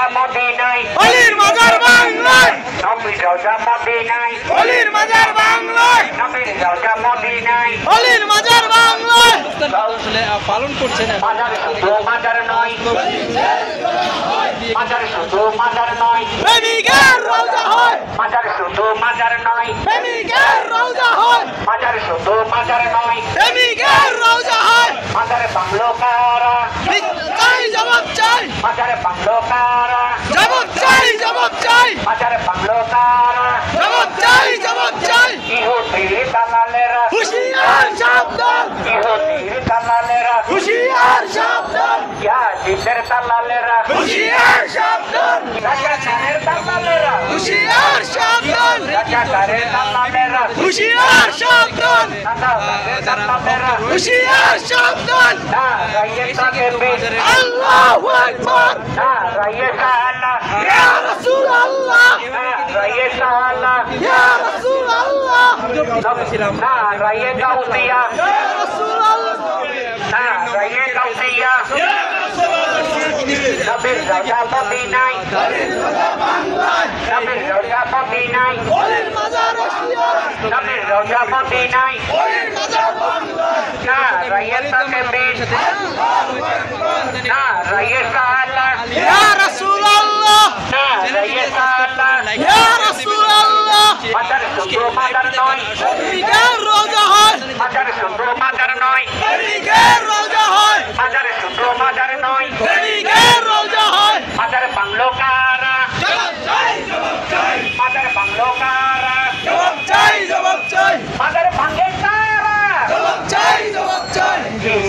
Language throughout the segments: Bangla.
রওজা মদিনায় অলির মাজার বাংলায় নবীর রওজা মদিনায় অলির মাজার বাংলায় নবীর রওজা মদিনায় অলির মাজার বাংলায় আসলে পালন করছে না মাজার শুধু মাজার নয় মাজার শুধু মাজার নয় প্রেমিকের রওজা হয় মাজার শুধু মাজার নয় প্রেমিকের রওজা হয় মাজার শুধু মাজার নয় প্রেমিকের রওজা হয় মাজার বাংলো কারা চাই জবাব চাই মাজার বাংলো কারা জবাব চাই জবাব চাই মাজার বাংলো কারা জবাব চাই জবাব চাই ইহুদির দালালেরা হুশিয়ার সাবধান ইহুদির দালালেরা হুশিয়ার সাবধান ইয়াজিদের দালালেরা হুশিয়ার সাবধান রাজাকারের দালালেরা হুশিয়ার সাবধান রাজাকারের দালালেরা হুশিয়ার সাবধান দালালের দালালেরা হুশিয়ার সাবধান না রাইয়ে তাকবীর আল্লাহু আকবার না রাইয়ে সালাহ ইয়া রাসূলুল্লাহ না রাইয়ে সালাহ ইয়া রাসূলুল্লাহ না রাইয়ে গাউদিয়া ইয়া রাসূলুল্লাহ না রাইয়ে গাউদিয়া নবীর রওজা মদিনায় নবীর রওজা মদিনায় অলির মাজার রশিয়া নবীর রওজা মদিনায় অলির মাজার বাংলায় না রাইয়ে তাকবীর না রাইয়ে সালাহ ইয়া রাসূলুল্লাহ না রাইয়ে সালাহ ইয়া রাসূলুল্লাহ মাজার শুধু মাজার নয় প্রেমিকের রওজা হয় মাজার শুধু মাজার নয় প্রেমিকের রওজা হয় মাজার শুধু মাজার নয় প্রেমিকের রওজা হয় মাজার বাংলো কারা জবাব চাই জবাব চাই মাজার বাংলো কারা জবাব চাই জবাব চাই মাজার ভাঙ্গে কারা জবাব চাই জবাব চাই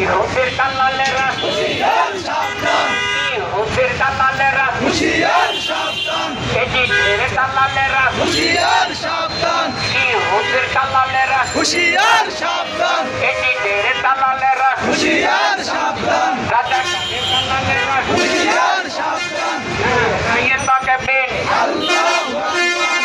ইহুদির দালালেরা হুশিয়ার সাবধান ইহুদির দালালেরা হুশিয়ার সাবধান ইজিদের দালালেরা হুশিয়ার সাবধান ইহুদির দালালেরা হুশিয়ার সাবধান ইজিদের দালালেরা হুশিয়ার সাবধান রাজাকারের দালালেরা হুশিয়ার সাবধান রাইয়ে তাকবীর আল্লাহু আকবার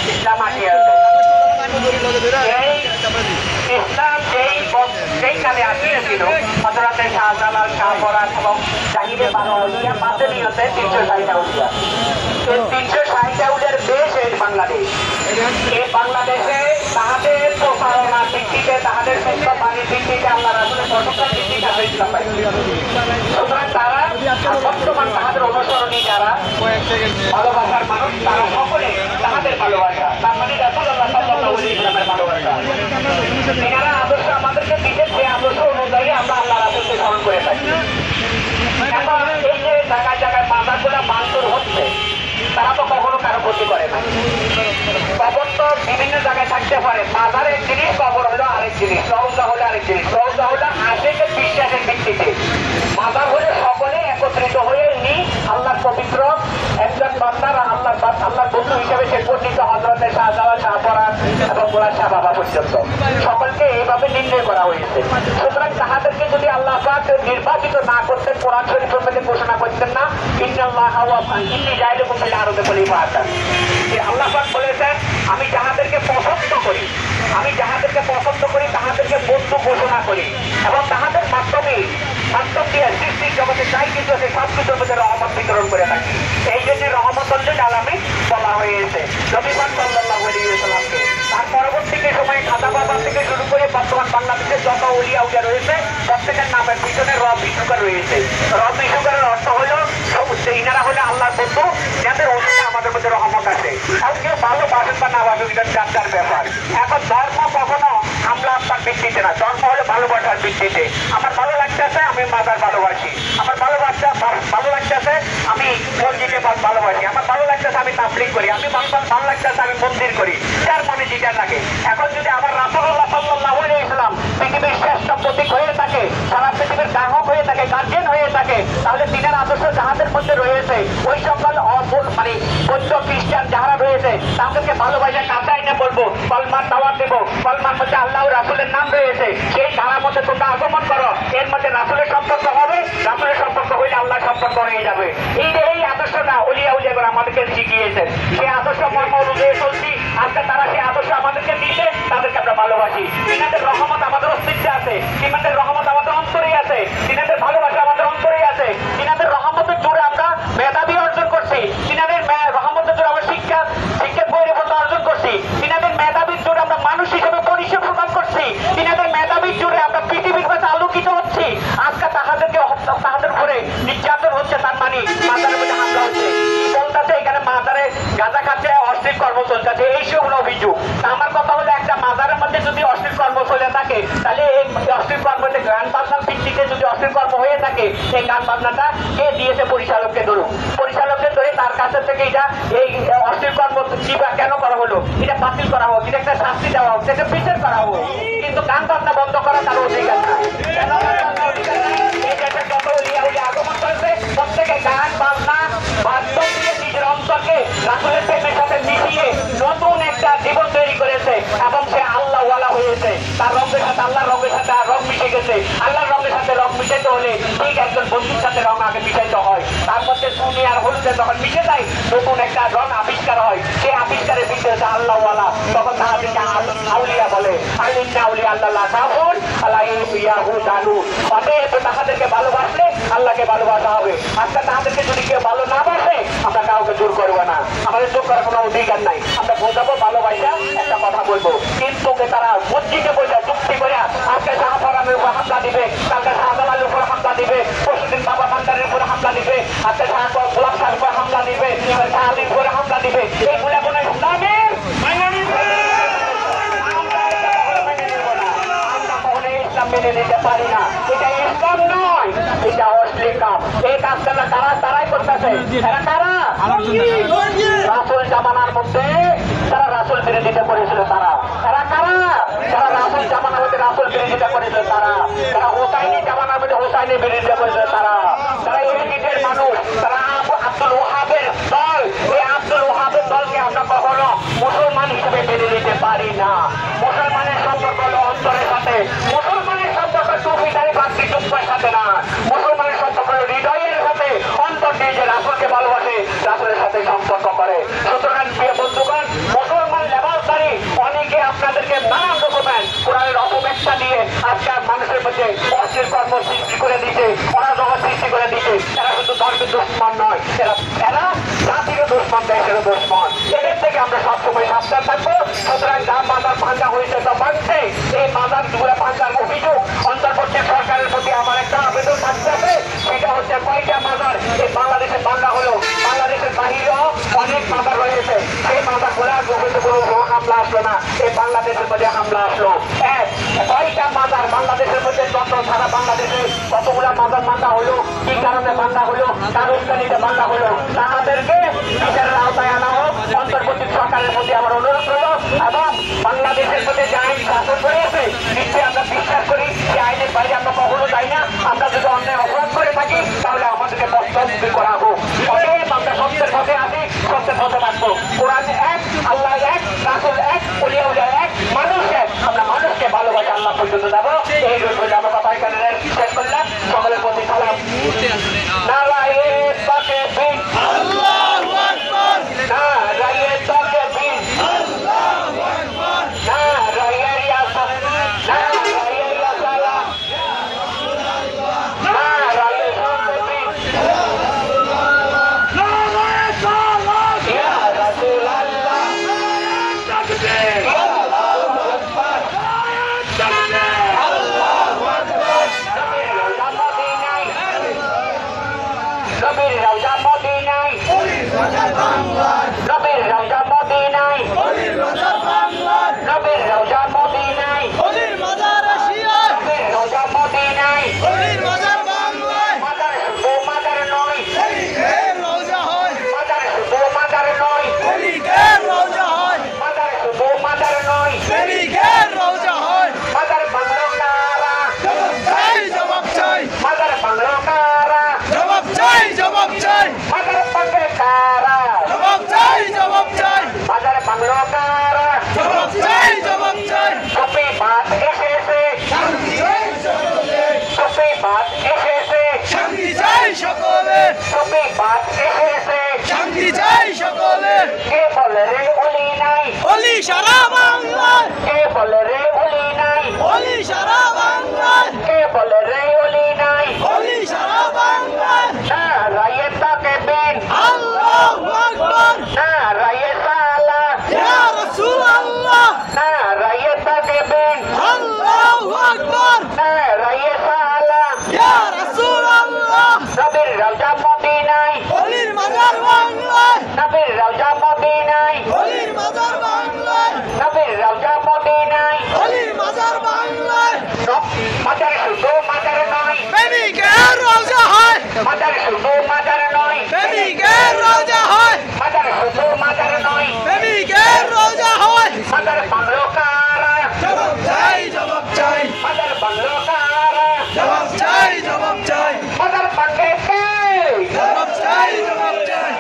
ইসলাম আসিয়াছে ইসলাম যেই কালে আসিয়াছিল হযরতে শাহজালাল শাহপরাণ এবং জাহিরে বানোয়ারিয়া মাদানিয়তে 360 আউলিয়া এই 360 আউলিয়ার দেশ এই বাংলাদেশ এই বাংলাদেশে তাহাদের প্রচারণার ভিত্তিতে তাহাদের সত্য বাণীর ভিত্তিতে আল্লাহ রাসূলের প্রশংসার ভিত্তিতে আমরা ইসলাম পাই সুতরাং তারা বর্তমান তাহাদের অনুসরণী যারা ভালোবাসার মানুষ তারা সকলে তাহাদের ভালোবাসা তার মানে রাসূলুল্লাহ সাল্লাল্লাহু আলাইহি ওয়াসাল্লামের ভালোবাসা এনারা আদর্শ আমাদেরকে দিতেন সেই আদর্শ অনুযায়ী আমরা আল্লাহ রাসূলকে স্মরণ করে থাকি এখন এই যে জায়গায় জায়গায় বাজারগুলো ভাঙচুর হচ্ছে তারা তো কখনো কারো ক্ষতি করে না কবর তো বিভিন্ন জায়গায় থাকতে পারে বাজার এক জিনিস কবর হলো আরেক জিনিস রওজা হলো আরেক জিনিস রওজা হলো আশেকের বিশ্বাসের ভিত্তিতে বাজার হলে সকলে একত্রিত হয়ে আল্লাহর পবিত্র একজন বান্দার আল্লাহর বন্ধু হিসেবে সে পরিচিত হযরতে শাহজালাল শাহপরাণ এবং গোলাম শাহ বাবা পর্যন্ত সকলকে এইভাবে নির্ণয় করা হয়েছে সুতরাং তাহাদেরকে যদি আল্লাহ পাক নির্বাচিত না করতেন কোরআন শরীফের মধ্যে ঘোষণা করতেন না ইন্নাল্লাহা ওয়া ইন্নী জাইলুকুম ফিল আরদি খলিফা যে আল্লাহ পাক বলেছেন আমি যাহাদেরকে পছন্দ করি তাহাদেরকে বন্ধু ঘোষণা করি এবং তাহাদের মাধ্যম দিয়ে সৃষ্টির জগতে যাই কিছু আছে সব কিছুর মধ্যে রহমত বিতরণ করে থাকি এই জন্য রহমতুল্লিল আলামিন বলা হয়েছে নবী পাক সাল্লাল্লাহু আলাইহি ওয়াসাল্লামকে তার পরবর্তী সময়ে খাজা বাবা থেকে শুরু করে বর্তমান বাংলাদেশের যত ওলিয়া উলিয়া রয়েছে প্রত্যেকের নামের পিছনে রব ইশুকার রয়েছে রব ইশুকারের অর্থ হলো ইনারা হলে আল্লাহর বন্ধু যাদের অন্য আমাদের মধ্যে রহমত আছে আর কেউ ভালো বাসেন বা না বাসেন এটা যার ব্যাপার এখন ধর্ম কখনো আমরা ভিত্তিতে না, জন্ম হলো ভালোবাসার ভিত্তিতে। আমার ভালো লাগতেছে আমি মাজার ভালোবাসি, আমার ভালো লাগতেছে আমি মসজিদে ভালোবাসি, আমার ভালো লাগতেছে আমি তাবলীগ করি, আমি ভালো লাগতেছে আমি মন্দির করি, যার মনে যেটা লাগে। এখন যদি আমার রাসূলুল্লাহ সাল্লাল্লাহু আলাইহি ওয়াসাল্লাম পৃথিবীর শ্রেষ্ঠ প্রতীক হয়ে থাকে, সারা পৃথিবীর গ্রাহক হয়ে থাকে, গার্জিয়ান হয়ে থাকে, তাহলে তিনের আদর্শ যাহাদের মধ্যে রয়েছে ওই সকল মানে বৌদ্ধ খ্রিস্টান যারা রয়েছে তাদেরকে ভালোবাসা কাছে আইনে বলবো, কলমার দাওয়াত দেব, কলমার মধ্যে আল্লাহ রাসূলের নাম রয়েছে, সেই ধারার মধ্যে তোমরা আগমন করো, এর মধ্যে রাসূলের সম্পর্ক হবে, রাসূলের সম্পর্ক হইলে আল্লাহ সম্পর্ক হয়ে যাবে। এই আদর্শটা ওলিয়া উলিয়াগণ আমাদেরকে শিখিয়েছেন, সেই আদর্শ মর্ম অনুযায়ী চলছি। আজকে তারা সেই আদর্শ আমাদেরকে দিতে, তাদেরকে আমরা ভালোবাসি। তিনাদের রহমত আমাদের অস্তিত্বে আছে, তিনাদের রহমত আমাদের অন্তরেই আছে, তিনাদের ভালোবাসা আমাদের অন্তরেই আছে। তিনাদের রহমতের জোরে আমরা মেধাবী অর্জন করছি, তিনাদের রহমতের জোরে আমরা শিক্ষার বৈরিবতা অর্জন করছি, তিনাদের মেধাবীর জোরে আমরা মানুষ হিসেবে পরিচয় প্রদান করছি, তিনাদের মেধাবীর জোরে আমরা পৃথিবীর কাছে আলোকিত হচ্ছি। আজকে তাহাদের উপরে নির্যাতন হচ্ছে, তার মানে মাজারের মধ্যে হামলা হচ্ছে, কি বলতেছে এখানে মাজারে গাঁজা খাচ্ছে, অশ্লীল কর্ম চলতেছে, এইসব অভিযোগ। আমার কথা হলো একটা মাজারের মধ্যে যদি অশ্লীল কর্ম চলে থাকে, তাহলে এই অশ্লীল কর্মতে গান বাজনার ভিত্তিতে যদি অশ্লীল কর্ম হয়ে থাকে, সেই গান বাজনাটা কে দিয়েছে? পরিচালককে ধরুন, পরিচালককে ধরে তার কাছে থেকে এটা এই অশ্লীল কর্ম কি বা কেন করা হলো এটা বাতিল করা হোক, এটা একটা শাস্তি দেওয়া হোক, এটা বিচার করা হোক, কিন্তু গান বাজনা বন্ধ করা তার অধিকার নাই। আগমন করেছে প্রত্যেকে গান বাজনা বাস্তব দিয়ে নিজের অন্তরকে রাসূলের প্রেমের সাথে মিশিয়ে নতুন একটা জীবন তৈরি করেছে এবং সে আল্লাহ ওয়ালা হয়েছে। তার রঙের সাথে আল্লাহর রঙের সাথে রং মিশে গেছে। আল্লাহর রঙের সাথে রং মিশাইতে হলে ঠিক একজন বন্ধুর সাথে রং আগে মিশাইতে হয়, তার মধ্যে সুনি আর হলুদে যখন মিশে যায় নতুন একটা রং আবিষ্কার হয়, সেই আবিষ্কারের ভিতরে আল্লাহ ওয়ালা, তখন তাহাদেরকে আউলিয়া বলে। আলিন্না আউলিয়া আল্লাহ কাফুর আল্লাহ ইয়াহু জানু, অতএব তাহাদেরকে ভালোবাসলে আল্লাহকে ভালোবাসা হবে। আজকে তাদেরকে যদি কেউ ভালো না বাসে আমরা কাউকে জোর করবো না, আমাদের জোর করার কোনো অধিকার নাই। আমরা বোঝাবো ভালোবাসা, একটা কথা বলবো, কিন্তু তারা মসজিদে বসে চুক্তি করে আজকে শাহফরানের উপর হামলা দিবে, কালকে শাহজালালের উপর হামলা দিবে, পরশুদিন বাবা ভান্ডারের উপর হামলা দিবে, আজকে গোলাপ শাহের উপর হামলা দিবে, শাহ আলীর উপর হামলা দিবে, এইগুলা কোনো ইসলামের মেনে নিতে পারি না। এটা ইসলাম নয়, এটা অশ্লীল কাজ। এই কাজটা তারাই করতেছে। এরা কারা? রাসূল জামানার মধ্যে যারা রাসূল বিরোধিতা করেছিল তারা। এরা কারা? যারা রাসূল জামানার মধ্যে রাসূল বিরোধিতা করেছিল তারা। যারা হুসাইনি জামানার মধ্যে হুসাইনি বিরোধিতা করেছিল তারা। যারা ইহুদিদের মানুষ, তারা আব্দুল ওয়াহাবের দল, এই আব্দুল ওয়াহাবের দলকে আমরা কখনো মুসলমান হিসেবে মেনে নিতে পারি না। মুসলমানের সম্পর্ক হলো অন্তরের সাথে, মুসলমানের সম্পর্ক টুপিদারি ভাতৃত্বের সাথে না, মুসলমানের সম্পর্ক হলো হৃদয়ের সাথে, অন্তর দিয়ে যে রাসূলকে ভালোবাসে রাসূলের সাথে সম্পর্ক করে। সুতরাং প্রিয় বন্ধুগণ, মুসলমান লেবাসদারি অনেকে আপনাদেরকে নানান রকমের কোরআনের অপব্যাখ্যা দিয়ে আজকাল মানুষের মধ্যে অশ্লীল কর্ম সৃষ্টি করে দিচ্ছে, অরাজক সৃষ্টি করে দিচ্ছে। এরা শুধু ধর্মের দুশ্মন নয়, এরা জাতির দুশ্মন, দেশের দুশ্মন। এদের থেকে আমরা সবসময় সাবধান থাকবো। সুতরাং যা বাজার ভাঙ্গা হয়েছে তো বাড়ছে, এই বাজার গুলো ভাঙ্গার অভিযোগ অন্তর্বর্তী সরকারের প্রতি আমার একটা আবেদন থাকতে হবে। সেটা হচ্ছে কয়টা বাজার এই বাংলাদেশে ভাঙ্গা হলো, বাংলাদেশের বাহিরেও অনেক বাজার রয়েছে, সেই বাজার গুলার মধ্যে কোনো হামলা আসলো না, এই বাংলাদেশের মধ্যে হামলা আসলো। কয়টা বাজার বাংলাদেশের মধ্যে যত সারা বাংলাদেশে কতগুলা বাজার ভাঙ্গা হলো, কি কারণে ভাঙ্গা হলো, কার উস্কানিতে ভাঙ্গা হলো, তাদেরকে বিচারের আওতায় আনা হোক। অন্তর্বর্তী সরকারের প্রতি আমার অনুরোধ রইল এবং বাংলাদেশের মধ্যে যে আইন শাসন রয়েছে নিশ্চয়ই আমরা বিশ্বাস করি যে আইনের বাইরে আমরা কখনো যাই না। আমরা যদি অন্যায় অপরাধ করে থাকি তাহলে আমাদেরকে পশ্চাৎপদ করা হোক। অতএব আমরা সত্যের পথে আসি, সত্যের পথে থাকবো। কোরআন এক, আল্লাহ এক, রাসূল এক, ওলিয়া উলিয়া এক, মানুষ এক। আমরা মানুষকে ভালোবাসে আল্লাহ পর্যন্ত যাবো। এই রইল আমার কথা এখানে শেষ করলাম। সকলের প্রতি সালাম। নারায়ে তাকবীর, আল্লাহু আকবার, নারায়ে তাকবীর, আল্লাহু আকবার, নারায়ে রিয়াসাত, নারায়ে রিয়াসালাম, নারায়ে তাকবীর, নারায়ে সালাত, ইয়া রাসূলুল্লাহ, মাজার শুধু মাজার নয়, প্রেমিকের রোজা হয়, মাজার শুধু মাজার নয়, প্রেমিকের রোজা হয়। মাজার বাংলো কারা, জবাব চাই, জবাব চাই, মাজার বাংলো কারা, জবাব চাই, জবাব চাই, মাজার বাংলে কে? জবাব চাই, জবাব চাই।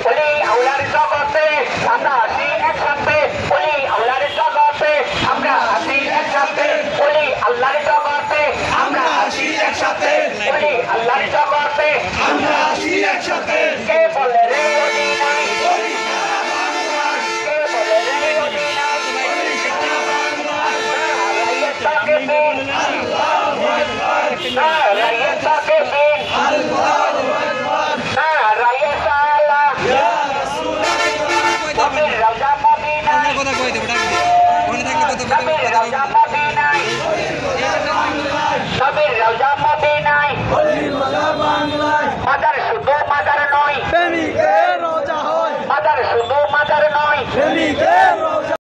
ওলি আউলার জগতে আমরা আসি একসাথে, ওলি আউলার জগতে আমরা আসি একসাথে, ওলি আল্লাহর জগতে আমরা আসি একসাথে, ওলি আল্লাহর জগতে আমরা আসি একসাথে। কে বলে রে ওলি নাই, ওলি সারা বাংলায়, কে বলে রে ওলি নাই, ওলি সারা বাংলায়। নারায়ে তাকবীর, আল্লাহু আকবার, নারায়ে তাকবীর, আল্লাহু আকবার। নারায়ে সালাহ, ইয়া রাসূলুল্লাহ, নবীর রওজা মদিনায়, কথা কই দেবো ডাক দিয়ে ওখানে থাকলে কথা নবীর রওজা মদিনায়, নবীর রওজা মদিনায়, ওলিওয়ালা বাংলায়, মাজার শুধু মাজার নয়, প্রেমিকের রোজা হয়, মাজার শুধু মাজার নয়, প্রেমিকের